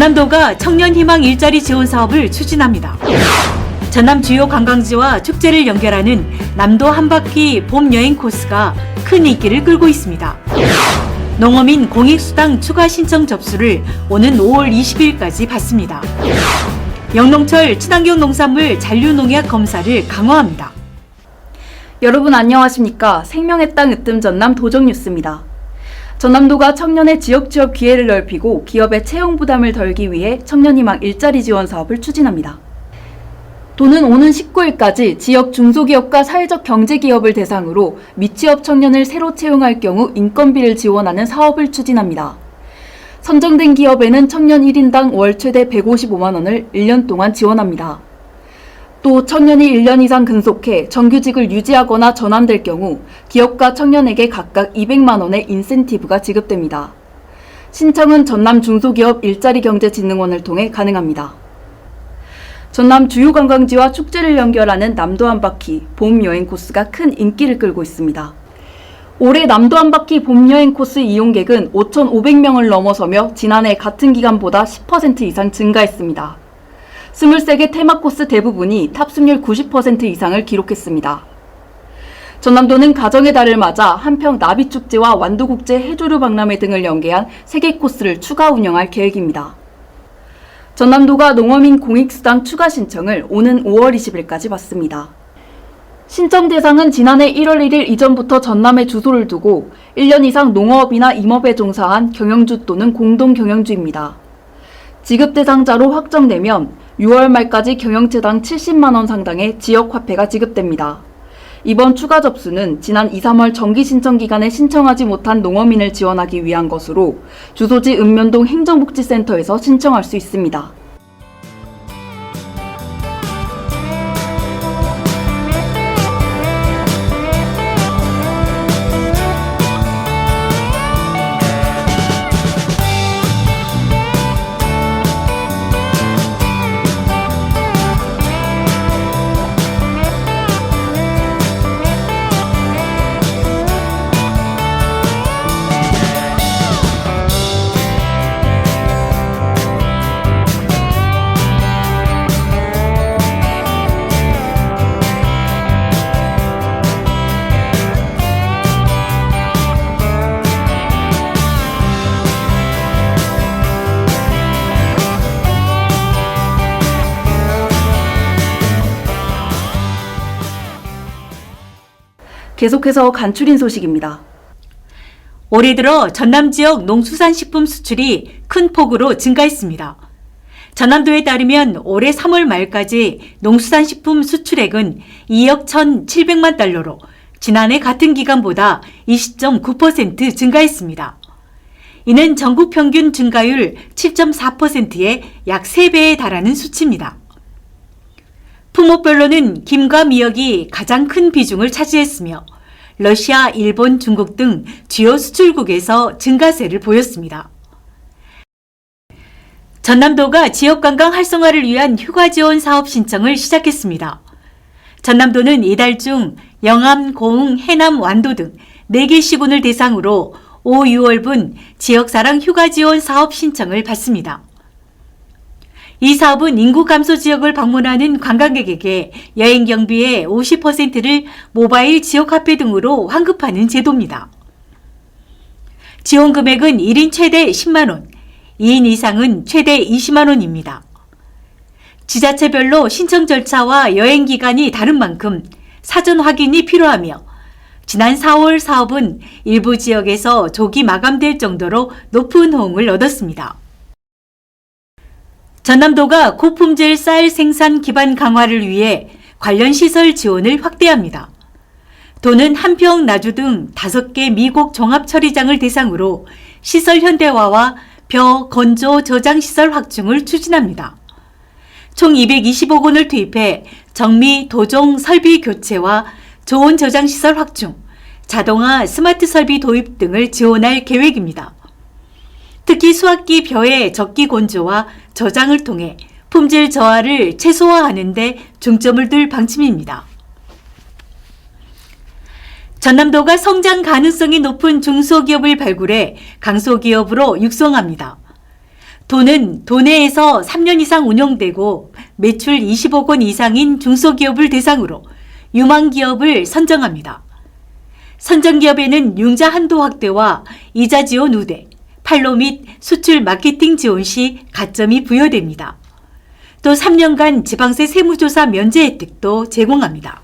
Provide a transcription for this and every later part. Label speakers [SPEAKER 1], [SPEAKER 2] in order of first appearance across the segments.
[SPEAKER 1] 전남도가 청년희망 일자리 지원 사업을 추진합니다. 전남 주요 관광지와 축제를 연결하는 남도 한바퀴 봄 여행 코스가 큰 인기를 끌고 있습니다. 농어민 공익수당 추가 신청 접수를 오는 5월 20일까지 받습니다. 영농철 친환경 농산물 잔류농약 검사를 강화합니다.
[SPEAKER 2] 여러분 안녕하십니까? 생명의 땅 으뜸 전남 도정뉴스입니다. 전남도가 청년의 지역 취업 기회를 넓히고 기업의 채용 부담을 덜기 위해 청년희망 일자리 지원 사업을 추진합니다. 도는 오는 19일까지 지역 중소기업과 사회적 경제기업을 대상으로 미취업 청년을 새로 채용할 경우 인건비를 지원하는 사업을 추진합니다. 선정된 기업에는 청년 1인당 월 최대 155만 원을 1년 동안 지원합니다. 또 청년이 1년 이상 근속해 정규직을 유지하거나 전환될 경우 기업과 청년에게 각각 200만 원의 인센티브가 지급됩니다. 신청은 전남 중소기업 일자리경제진흥원을 통해 가능합니다. 전남 주요 관광지와 축제를 연결하는 남도 한바퀴 봄 여행 코스가 큰 인기를 끌고 있습니다. 올해 남도 한바퀴 봄 여행 코스 이용객은 5,500명을 넘어서며 지난해 같은 기간보다 10% 이상 증가했습니다. 23개 테마 코스 대부분이 탑승률 90% 이상을 기록했습니다. 전남도는 가정의 달을 맞아 한평 나비축제와 완도국제 해조류 박람회 등을 연계한 3개 코스를 추가 운영할 계획입니다. 전남도가 농어민 공익수당 추가 신청을 오는 5월 20일까지 받습니다. 신청 대상은 지난해 1월 1일 이전부터 전남에 주소를 두고 1년 이상 농업이나 임업에 종사한 경영주 또는 공동경영주입니다. 지급 대상자로 확정되면 6월 말까지 경영체당 70만 원 상당의 지역화폐가 지급됩니다. 이번 추가 접수는 지난 2, 3월 정기 신청 기간에 신청하지 못한 농어민을 지원하기 위한 것으로 주소지 읍면동 행정복지센터에서 신청할 수 있습니다. 계속해서 간추린 소식입니다.
[SPEAKER 1] 올해 들어 전남 지역 농수산식품 수출이 큰 폭으로 증가했습니다. 전남도에 따르면 올해 3월 말까지 농수산식품 수출액은 2억 1,700만 달러로 지난해 같은 기간보다 20.9% 증가했습니다. 이는 전국 평균 증가율 7.4%의 약 3배에 달하는 수치입니다. 품목별로는 김과 미역이 가장 큰 비중을 차지했으며 러시아, 일본, 중국 등 주요 수출국에서 증가세를 보였습니다. 전남도가 지역관광 활성화를 위한 휴가 지원 사업 신청을 시작했습니다. 전남도는 이달 중 영암, 고흥, 해남, 완도 등 4개 시군을 대상으로 5, 6월분 지역사랑 휴가 지원 사업 신청을 받습니다. 이 사업은 인구 감소 지역을 방문하는 관광객에게 여행 경비의 50%를 모바일 지역화폐 등으로 환급하는 제도입니다. 지원 금액은 1인 최대 10만 원, 2인 이상은 최대 20만 원입니다. 지자체별로 신청 절차와 여행 기간이 다른 만큼 사전 확인이 필요하며 지난 4월 사업은 일부 지역에서 조기 마감될 정도로 높은 호응을 얻었습니다. 전남도가 고품질 쌀 생산 기반 강화를 위해 관련 시설 지원을 확대합니다. 도는 한평, 나주 등 5개 미곡 종합처리장을 대상으로 시설 현대화와 벼, 건조, 저장 시설 확충을 추진합니다. 총 220억 원을 투입해 정미, 도종, 설비 교체와 조온 저장 시설 확충, 자동화, 스마트 설비 도입 등을 지원할 계획입니다. 특히 수확기 벼의 적기 건조와 저장을 통해 품질 저하를 최소화하는 데 중점을 둘 방침입니다. 전남도가 성장 가능성이 높은 중소기업을 발굴해 강소기업으로 육성합니다. 도는 도내에서 3년 이상 운영되고 매출 20억 원 이상인 중소기업을 대상으로 유망기업을 선정합니다. 선정기업에는 융자 한도 확대와 이자 지원 우대, 판로 및 수출 마케팅 지원 시 가점이 부여됩니다. 또 3년간 지방세 세무조사 면제 혜택도 제공합니다.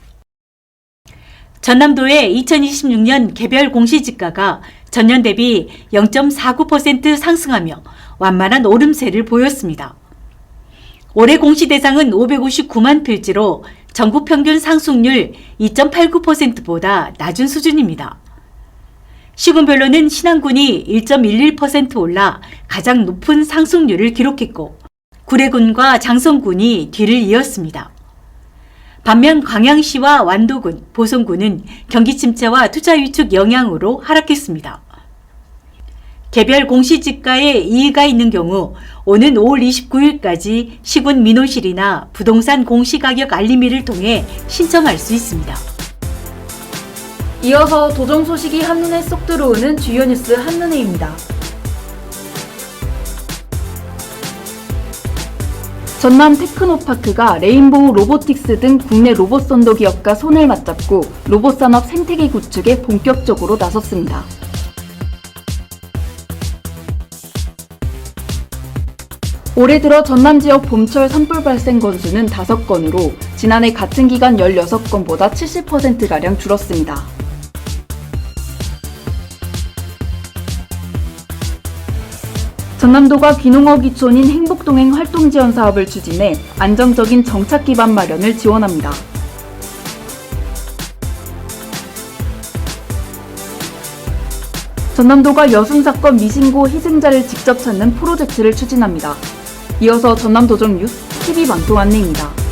[SPEAKER 1] 전남도의 2026년 개별 공시지가가 전년 대비 0.49% 상승하며 완만한 오름세를 보였습니다. 올해 공시 대상은 559만 필지로 전국 평균 상승률 2.89%보다 낮은 수준입니다. 시군별로는 신안군이 1.11% 올라 가장 높은 상승률을 기록했고 구례군과 장성군이 뒤를 이었습니다. 반면 광양시와 완도군, 보성군은 경기 침체와 투자 위축 영향으로 하락했습니다. 개별 공시지가에 이의가 있는 경우 오는 5월 29일까지 시군 민원실이나 부동산 공시가격 알림이를 통해 신청할 수 있습니다.
[SPEAKER 2] 이어서 도정 소식이 한눈에 쏙 들어오는 주요 뉴스 한눈에입니다. 전남 테크노파크가 레인보우 로보틱스 등 국내 로봇 선도 기업과 손을 맞잡고 로봇 산업 생태계 구축에 본격적으로 나섰습니다. 올해 들어 전남 지역 봄철 산불 발생 건수는 5건으로 지난해 같은 기간 16건보다 70%가량 줄었습니다. 전남도가 귀농어 귀촌인 행복동행 활동지원 사업을 추진해 안정적인 정착 기반 마련을 지원합니다. 전남도가 여순사건 미신고 희생자를 직접 찾는 프로젝트를 추진합니다. 이어서 전남도정 뉴스 TV 방송 안내입니다.